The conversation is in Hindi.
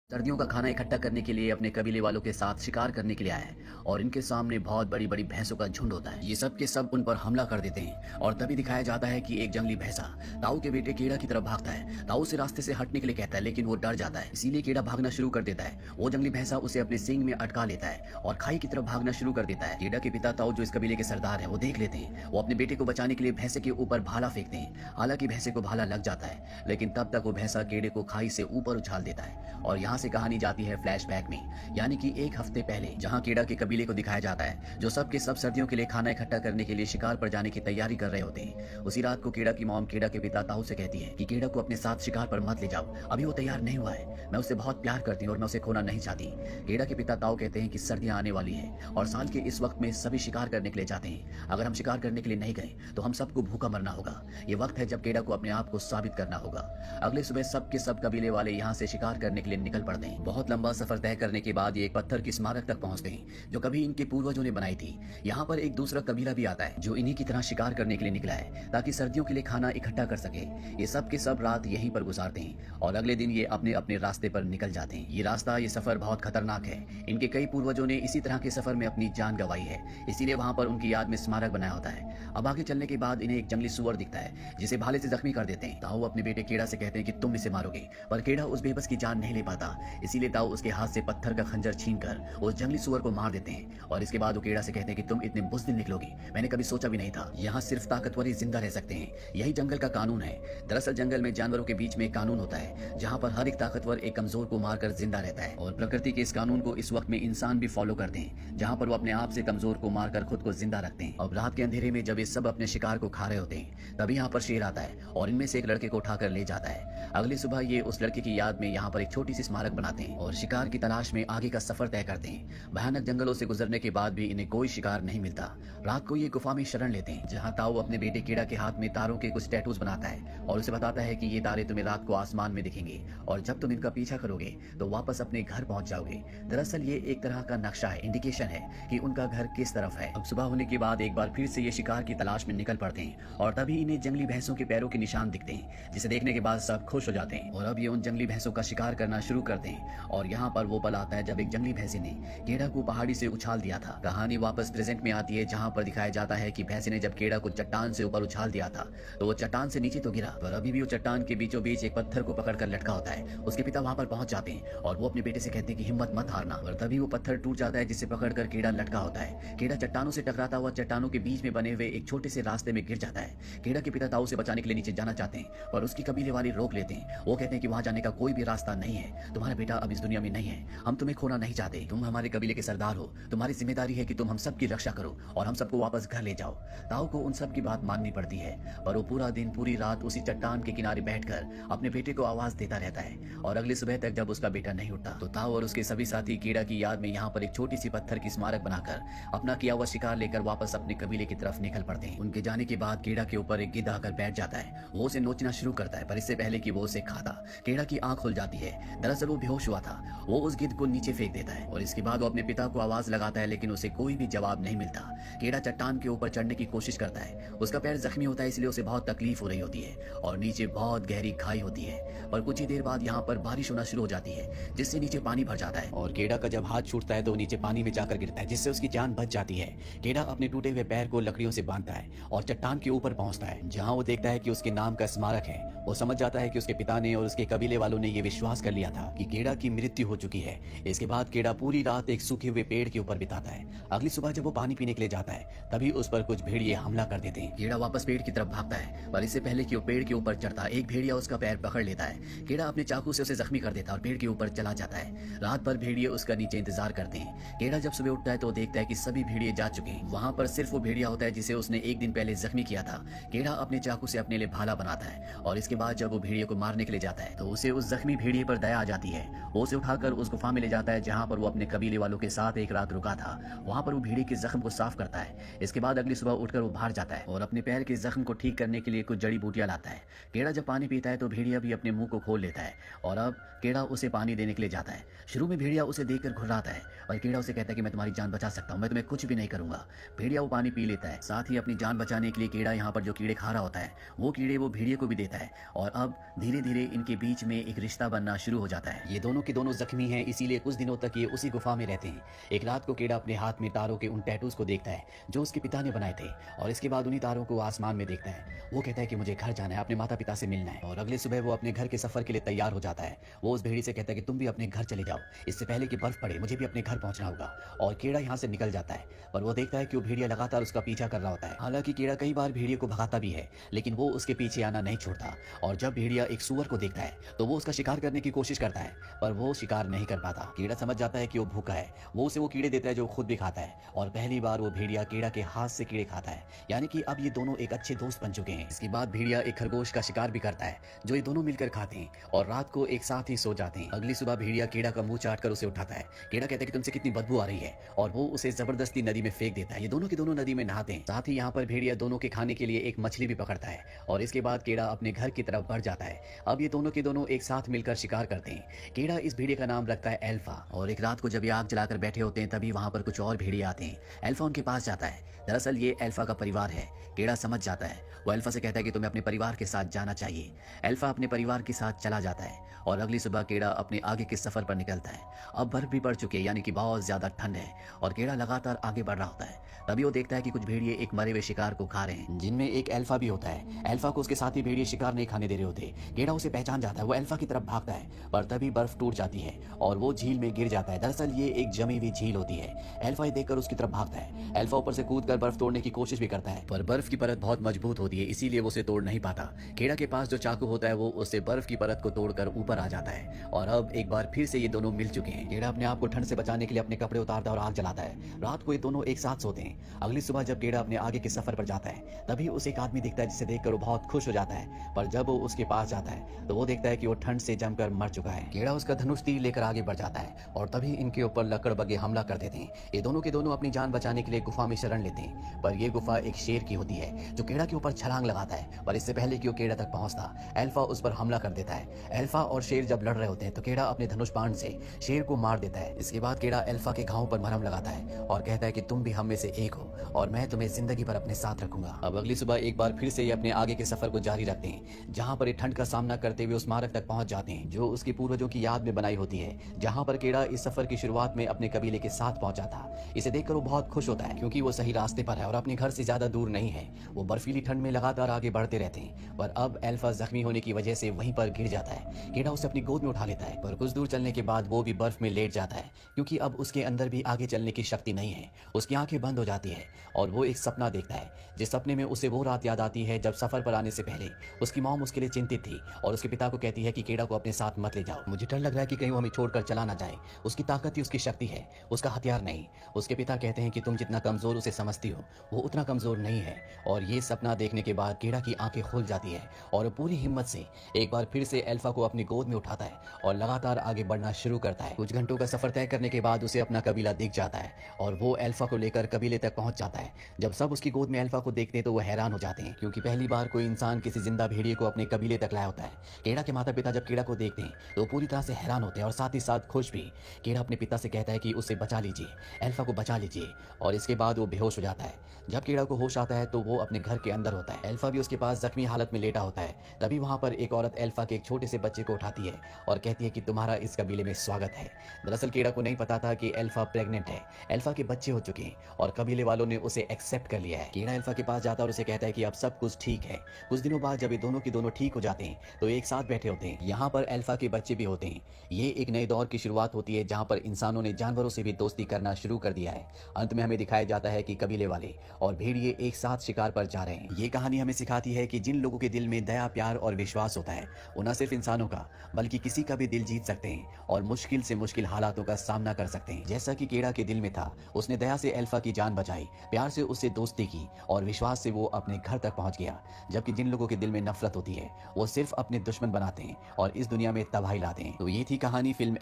सर्दियों का खाना इकट्ठा करने के लिए अपने कबीले वालों के साथ शिकार करने के लिए आया है और इनके सामने बहुत बड़ी बड़ी भैंसों का झुंड होता है। ये सब के सब उन पर हमला कर देते हैं और तभी दिखाया जाता है कि एक जंगली भैंसा ताऊ के बेटे कीड़ा की तरफ भागता है। ताऊ से रास्ते से हटने के लिए कहता है लेकिन वो डर जाता है, इसीलिए कीड़ा भागना शुरू कर देता है। वो जंगली भैंसा उसे अपने सींग में अटका लेता है और खाई की तरफ भागना शुरू कर देता है। कीड़ा के पिता ताऊ जो इस कबीले के सरदार है वो देख लेते हैं। वो अपने बेटे को बचाने के लिए भैंसे के ऊपर भाला फेंकते हैं। हालांकि भैंसे को भाला लग जाता है लेकिन तब तक वो भैंसा कीड़े को खाई से ऊपर उछाल देता है। और यहाँ से कहानी जाती है फ्लैशबैक में, यानी कि एक हफ्ते पहले, जहां कीड़ा के कबीले को दिखाया जाता है जो सब के सब सर्दियों के लिए खाना इकट्ठा करने के लिए शिकार पर जाने की तैयारी कर रहे होते हैं। उसी रात को कीड़ा की मॉम कीड़ा के पिता ताऊ से कहती है कि कीड़ा को अपने साथ शिकार पर मत ले जाओ, अभी वो तैयार नहीं हुआ है। मैं उससे बहुत प्यार करती हूँ और मैं उसे खोना नहीं चाहती। कीड़ा के पिता ताऊ कहते हैं कि सर्दियां आने वाली है और साल के इस वक्त में सभी शिकार करने के लिए जाते हैं। अगर हम शिकार करने के लिए नहीं गए तो हम सबको भूखा मरना होगा। ये वक्त है जब कीड़ा को अपने आप को साबित करना होगा। अगले सुबह सब के सब कबीले वाले यहाँ से शिकार करने के लिए निकल पड़ते हैं। बहुत लंबा सफर तय करने के बाद ये एक पत्थर की स्मारक तक पहुंचते हैं जो कभी इनके पूर्वजों ने बनाई थी। यहाँ पर एक दूसरा कबीला भी आता है जो इन्हीं की तरह शिकार करने के लिए निकला है ताकि सर्दियों के लिए खाना इकट्ठा कर सके। ये सब के सब रात यहीं पर गुजारते हैं और अगले दिन ये अपने अपने रास्ते पर निकल जाते हैं। ये रास्ता, ये सफर बहुत खतरनाक है। इनके कई पूर्वजों ने इसी तरह के सफर में अपनी जान गंवाई है, इसीलिए वहाँ पर उनकी याद में स्मारक बनाया होता है। अब आगे चलने के बाद इन्हें एक जंगली सुअर दिखता है जिसे भाले से जख्मी कर देते हैं। ताऊ अपने बेटे कीड़ा से कहते हैं कि तुम इसे मारोगे, पर कीड़ा उस बेबस की जान नहीं ले पाता, इसीलिए ताऊ उसके हाथ से पत्थर का खंजर छीनकर उस जंगली सुअर को मार देते हैं। और इसके बाद वो कीड़ा से कहते हैं कि तुम इतने बुज़दिल निकलोगी, मैंने कभी सोचा भी नहीं था। यहाँ सिर्फ ताकतवर ही जिंदा रह सकते हैं, यही जंगल का कानून है। दरअसल जंगल में जानवरों के बीच में एक कानून होता है जहाँ पर हर एक ताकतवर एक कमजोर को मारकर जिंदा रहता है और प्रकृति के इस कानून को इस वक्त में इंसान भी फॉलो करते हैं, जहाँ पर वो अपने आप से कमजोर को मारकर खुद को जिंदा रखते हैं। अब रात के अंधेरे में जब ये सब अपने शिकार को खा रहे होते हैं तभी यहाँ पर शेर आता है और इनमें से एक लड़के को उठाकर ले जाता है। अगली सुबह ये उस लड़के की याद में यहाँ पर एक छोटी सी स्मारक बनाते हैं और शिकार की तलाश में आगे का सफर तय करते हैं। भयानक जंगलों से गुजरने के बाद भी इन्हें कोई शिकार नहीं मिलता। रात को ये गुफा में शरण लेते हैं जहाँ ताऊ अपने बेटे कीड़ा के हाथ में तारों के कुछ टैटूज बनाता है और उसे बताता है कि ये तारे तुम्हें रात को आसमान में दिखेंगे और जब तुम इनका पीछा करोगे तो वापस अपने घर पहुंच जाओगे। दरअसल ये एक तरह का नक्शा है, इंडिकेशन है कि उनका घर किस तरफ है। अब सुबह होने के बाद एक बार फिर से ये शिकार की तलाश में निकल पड़ते हैं और तभी इन्हें जंगली भैंसों के पैरों के निशान दिखते हैं जिसे देखने के बाद सब खुश हो जाते हैं और अब ये उन जंगली भैंसों का शिकार करना शुरू करते हैं। और यहाँ पर वो पल आता है जब एक जंगली भैंसे ने कीड़ा को पहाड़ी से उछाल दिया था। कहानी वापस प्रेजेंट में आती है जहाँ पर दिखाया जाता है कि भैंसे ने जब कीड़ा को चट्टान से ऊपर उछाल दिया था तो वो चट्टान से नीचे तो गिरा पर अभी भी वो चट्टान के बीचों बीच एक पत्थर को पकड़कर लटका होता है। उसके पिता वहाँ पर पहुंच जाते हैं और वो अपने बेटे से कहते हैं कि हिम्मत मत हारना, और तभी वो पत्थर टूट जाता है जिसे पकड़कर कीड़ा लटका होता है। कीड़ा चट्टानों से टकराता हुआ चट्टानों के बीच में बने हुए एक छोटे से रास्ते में गिर जाता है। कीड़ा के पिता ताऊ से बचाने के लिए नीचे जाना चाहते हैं पर उसकी कबीले वाले रोक लेते हैं। वो कहते हैं कि वहां जाने का कोई भी रास्ता नहीं है, तुम्हारा बेटा अब इस दुनिया में नहीं है, हम तुम्हें खोना नहीं चाहते, तुम हमारे कबीले के सरदार हो, तुम्हारी जिम्मेदारी है कि तुम हम सब की रक्षा करो और हम सबको वापस घर ले जाओ। ताऊ को उन सब की बात माननी पड़ती है पर वो पूरा दिन पूरी रात उसी चट्टान के किनारे बैठकर अपने बेटे को आवाज देता रहता है और अगली सुबह तक जब उसका बेटा नहीं उठता तो ताऊ और उसके सभी साथी कीड़ा की याद में यहाँ पर एक छोटी सी पत्थर की स्मारक बनाकर अपना किया हुआ शिकार लेकर वापस अपने कबीले की तरफ निकल पड़ते हैं। उनके जाने के बाद कीड़ा के ऊपर एक गिद्ध आकर बैठ जाता है। वो उसे नोचना शुरू करता है पर इससे पहले कि वो उसे खाता कीड़ा की आंख खुल जाती है। दरअसल वो बेहोश हुआ था। वो उस गिद्ध को नीचे फेंक देता है और इसके बाद वो अपने पिता को आवाज लगाता है लेकिन उसे कोई भी जवाब नहीं मिलता। कीड़ा चट्टान के ऊपर चढ़ने की कोशिश करता है। उसका पैर जख्मी होता है इसलिए उसे बहुत तकलीफ हो रही होती है और नीचे बहुत गहरी खाई होती है। पर कुछ ही देर बाद यहाँ पर बारिश होना शुरू हो जाती है जिससे नीचे पानी भर जाता है और कीड़ा का जब हाथ छूटता है तो नीचे पानी में जाकर गिरता है जिससे उसकी जान बच जाती है। कीड़ा अपने टूटे हुए पैर को लकड़ियों से बांधता है और चट्टान के ऊपर पहुंचता है जहाँ वो देखता है कि उसके नाम का स्मारक है। वो समझ जाता है कि उसके पिता ने और उसके कबीले वालों ने ये विश्वास कर लिया था कि कीड़ा की मृत्यु हो चुकी है। इसके बाद कीड़ा पूरी रात एक सूखे हुए पेड़ के ऊपर बिताता है। अगली सुबह जब वो पानी पीने के लिए जाता है तभी उस पर कुछ भेड़िए हमला कर देते हैं। कीड़ा वापस पेड़ की तरफ भागता है पर इससे पहले कि वो पेड़ के ऊपर चढ़ता एक भेड़िया उसका पैर पकड़ लेता है। कीड़ा अपने चाकू से उसे जख्मी कर देता है और पेड़ के ऊपर चला जाता है। रात भर भेड़िए उसका नीचे इंतजार करते हैं। कीड़ा जब सुबह उठता है तो देखता है कि सभी भेड़िए जा चुके हैं। वहाँ पर सिर्फ वो भेड़िया होता है जिसे उसने एक दिन पहले जख्मी किया था। कीड़ा अपने चाकू से अपने लिए भाला बनाता है और इसके बाद जब वो भेड़िए को मारने के लिए जाता है तो उसे उस जख्मी भेड़िए पर दया आ जाती है। वो उसे उठाकर उस गुफा में ले जाता है जहाँ पर वो अपने कबीले वालों के साथ एक रात रुका था। वहाँ पर वो भेड़िए के जख्म को साफ करता है। इसके बाद अगली सुबह उठकर वो बाहर जाता है और अपने पैर के जख्म को ठीक करने के लिए कुछ जड़ी बूटियां लाता है। कीड़ा जब पानी पीता है तो भेड़िया भी अपने मुंह को खोल लेता है और अब कीड़ा उसे पानी देने के लिए जाता है। शुरू में भेड़िया उसे देखकर घुर्राता है और कीड़ा उसे कहता है कि मैं तुम्हारी जान बचा सकता हूँ, मैं तुम्हें कुछ भी नहीं करूंगा। भेड़िया वो पानी पी लेता है। साथ ही अपनी जान बचाने के लिए कीड़ा यहाँ पर जो कीड़े खा रहा होता है वो कीड़े वो भेड़िए को भी देता है और अब धीरे धीरे इनके बीच में एक रिश्ता बनना शुरू हो जाता है। ये दोनों के दोनों जख्मी जख्मी हैं, इसीलिए कुछ दिनों तक ये उसी गुफा में रहते हैं। एक रात को कीड़ा अपने हाथ में तारों के उन टैटूज को देखता है जो उसके पिता ने बनाए थे, और इसके बाद उन्हीं तारों को आसमान में देखता है। वो कहता है कि मुझे घर जाना है, अपने माता पिता से मिलना है। और अगले सुबह वो अपने घर के सफर के लिए तैयार हो जाता है। वो उस भेड़ी से कहता है कि तुम भी अपने घर चले जाओ, इससे पहले कि बर्फ पड़े, मुझे भी अपने घर पहुंचना होगा। और कीड़ा यहाँ से निकल जाता है, पर वो देखता है कि वो भेड़िया लगातार उसका पीछा कर रहा होता है। हालांकि कीड़ा कई बार भेड़िए को भगाता भी है, लेकिन वो उसके पीछे आना नहीं छोड़ता। और जब भेड़िया एक सूअर को देखता है तो वो उसका शिकार करने की कोशिश करता है, पर वो शिकार नहीं कर पाता। कीड़ा समझ जाता है कि वो भूखा है। वो उसे वो कीड़े देता है जो खुद भी खाता है, और पहली बार वो भेड़िया कीड़ा के हाथ से कीड़े खाता है। यानी कि अब ये दोनों एक अच्छे दोस्त बन चुके हैं। इसके बाद भेड़िया एक खरगोश का शिकार भी करता है जो ये दोनों मिलकर खाते हैं, और रात को एक साथ ही सो जाते हैं। अगली सुबह भेड़िया कीड़ा का मुंह चाट कर उसे उठाता है। कीड़ा कहता है कि तुमसे कितनी बदबू आ रही है, और वो उसे जबरदस्ती नदी में फेंक देता है। ये दोनों के दोनों नदी में नहाते हैं। साथ ही यहाँ पर भेड़िया दोनों के खाने के लिए एक मछली भी पकड़ता है, और इसके बाद कीड़ा अपने घर की तरफ बढ़ जाता है। अब ये दोनों के दोनों एक साथ मिलकर शिकार करते हैं। कीड़ा इस भेड़िए का नाम रखता है एल्फा। और एक रात को जब ये आग जलाकर बैठे होते हैं, तभी वहां पर कुछ और भेड़िए आते हैं। एल्फा उनके पास जाता है। दरअसल ये एल्फा का परिवार है। कीड़ा समझ जाता है। वो एल्फा से कहता है कि तुम्हें अपने परिवार के साथ जाना चाहिए। एल्फा अपने परिवार के साथ चला जाता है, और अगली सुबह कीड़ा अपने आगे के सफर पर निकलता है। अब बर्फ भी पड़ चुकी है, यानी कि बहुत ज्यादा ठंड है, और कीड़ा लगातार आगे बढ़ रहा होता है। तभी वो देखता है कि कुछ भेड़िए एक मरे हुए शिकार को खा रहे हैं, जिनमें एक एल्फा भी होता है। एल्फा को उसके साथी भेड़िए शिकार नहीं खाने दे रहे होते। कीड़ा उसे पहचान जाता है। वो एल्फा की तरफ भागता है, पर तभी बर्फ टूट जाती है और वो झील में गिर जाता है। दरअसल ये एक जमी हुई झील होती है। एल्फा ये देखकर उसकी तरफ भागता है। एल्फा ऊपर से कूदकर बर्फ तोड़ने की कोशिश भी करता है, पर बर्फ की परत बहुत मजबूत होती है, इसीलिए वो उसे तोड़ नहीं पाता। कीड़ा के पास जो चाकू होता है वो उससे बर्फ की परत को तोड़कर ऊपर आ जाता है, और अब एक बार फिर से ये दोनों मिल चुके हैं। कीड़ा अपने आप को ठंड से बचाने के लिए अपने कपड़े उतारता है और आग जलाता है। रात को ये दोनों एक साथ सोते हैं। अगली सुबह जब कीड़ा अपने आगे के सफर पर जाता है, तभी उसे एक आदमी दिखता है जिसे देखकर वो बहुत खुश हो जाता है। पर जब वो उसके पास जाता है तो वो देखता है कि वो ठंड से जमकर मर चुका है। कीड़ा उसका धनुष तीर लेकर आगे बढ़ जाता है, और तभी इनके ऊपर लकड़बग्घे हमला कर देते हैं। ये दोनों के दोनों अपनी जान बचाने के लिए गुफा में शरण लेते हैं, पर यह गुफा एक शेर की होती है जो कीड़ा के ऊपर छलांग लगाता है। पर इससे पहले कि वो कीड़ा तक पहुंचता, एल्फा उस पर हमला कर देता है। एल्फा और शेर जब लड़ रहे होते हैं तो कीड़ा अपने धनुष बाण से शेर को मार देता है। इसके बाद कीड़ा एल्फा के घावों पर मरहम लगाता है और कहता है कि तुम भी हम में से एक हो, और मैं तुम्हें जिंदगी भर अपने साथ रखूंगा। अब अगली सुबह एक बार फिर से ये अपने आगे के सफर को जारी रखते हैं, जहां पर ये ठंड का सामना करते हुए उस स्मारक तक पहुंच जाते हैं जो उसके पूर्वजों की याद में बनाई होती है, जहां पर कीड़ा इस सफर की शुरुआत में अपने कबीले के साथ पहुंचा था। इसे देखकर वो बहुत खुश होता है, क्योंकि वो सही रास्ते पर है और अपने घर से ज्यादा दूर नहीं है। वो बर्फीली ठंड में लगातार आगे बढ़ते रहते हैं, पर अब एल्फा जख्मी होने की वजह से वहीं पर गिर जाता है। कीड़ा उसे अपनी गोद में उठा लेता है, पर कुछ दूर चलने के बाद वो भी बर्फ में लेट जाता है, क्योंकि अब उसके अंदर भी आगे चलने की शक्ति नहीं है। उसकी आंखें बंद हो जाती है और वो एक सपना देखता है, जिस सपने में उसे वो रात याद आती है जब सफर पर आने से पहले उसकी मॉम उसके लिए चिंतित थी और उसके पिता को कहती है कि कीड़ा को अपने साथ मत ले जाओ, मुझे डर लग रहा है कि कहीं वो हमें छोड़कर चला ना जाए। उसकी ताकत ही उसकी शक्ति है, उसका हथियार नहीं। उसके पिता कहते हैं कि तुम जितना कमजोर उसे समझती हो वो उतना कमजोर नहीं है। और ये सपना देखने के बाद कीड़ा की आंखें खुल जाती है और पूरी हिम्मत से एक बार फिर से एल्फा को अपनी गोद में उठाता है और लगातार आगे बढ़ना शुरू करता है। कुछ घंटों का सफर तय करने के बाद उसे अपना कबीला दिख जाता है और वो एल्फा को लेकर कबीले तक पहुंच जाता है। जब सब उसकी गोद में एल्फा को देखते हैं तो वो हैरान हो जाते हैं, क्योंकि पहली बार कोई इंसान किसी जिंदा भेड़िए को अपने कबीले तक लाया होता है। कीड़ा के माता पिता जब कीड़ा को देखते हैं तो पूरी तरह से हैरान होते हैं और साथ ही साथ खुश भी। कीड़ा अपने पिता से कहता है कि उसे बचा लीजिए, एल्फा को बचा लीजिए, और इसके बाद वो बेहोश हो जाता है। जब कीड़ा को होश आता है तो वो अपने घर के अंदर होता है। एल्फा भी उसके पास जख्मी हालत में लेटा होता है। तभी वहां पर एक औरत एल्फा के एक छोटे से बच्चे को उठाती है और कहती है कि तुम्हारा इस कबीले में स्वागत है। दरअसल कीड़ा को नहीं पता था कि एल्फा प्रेग्नेंट है। एल्फा के बच्चे हो चुके हैं और कबीले वालों ने उसे एक्सेप्ट कर लिया है। कीड़ा एल्फा के पास जाता है और उसे कहता है कि अब सब कुछ ठीक है। कुछ दिनों बाद जब ये दोनों की दोनों ठीक हो जाते हैं तो एक साथ बैठे होते हैं। यहाँ पर एल्फा के बच्चे भी होते हैं। ये एक नए दौर की शुरुआत होती है जहाँ पर इंसानों ने जानवरों से भी दोस्ती करना शुरू कर दिया है। अंत में हमें दिखाया जाता है कि कबीले वाले और भेड़िए एक साथ शिकार पर जा रहे हैं। ये कहानी हमें सिखाती है कि जिन लोगों के दिल में दया, प्यार और विश्वास होता है वो न सिर्फ इंसानों का बल्कि किसी का भी दिल जीत सकते हैं और मुश्किल से मुश्किल हालातों का सामना कर सकते हैं। जैसा कि कीड़ा के दिल में था, उसने दया से एल्फा की जान बचाई, प्यार से उससे दोस्ती की और विश्वास से वो अपने घर तक पहुंच गया। जबकि जिन लोगों के दिल में नफरत होती है वो सिर्फ अपने दुश्मन बनाते हैं और इस दुनिया में तबाही लाते हैं। तो ये थी कहानी फिल्म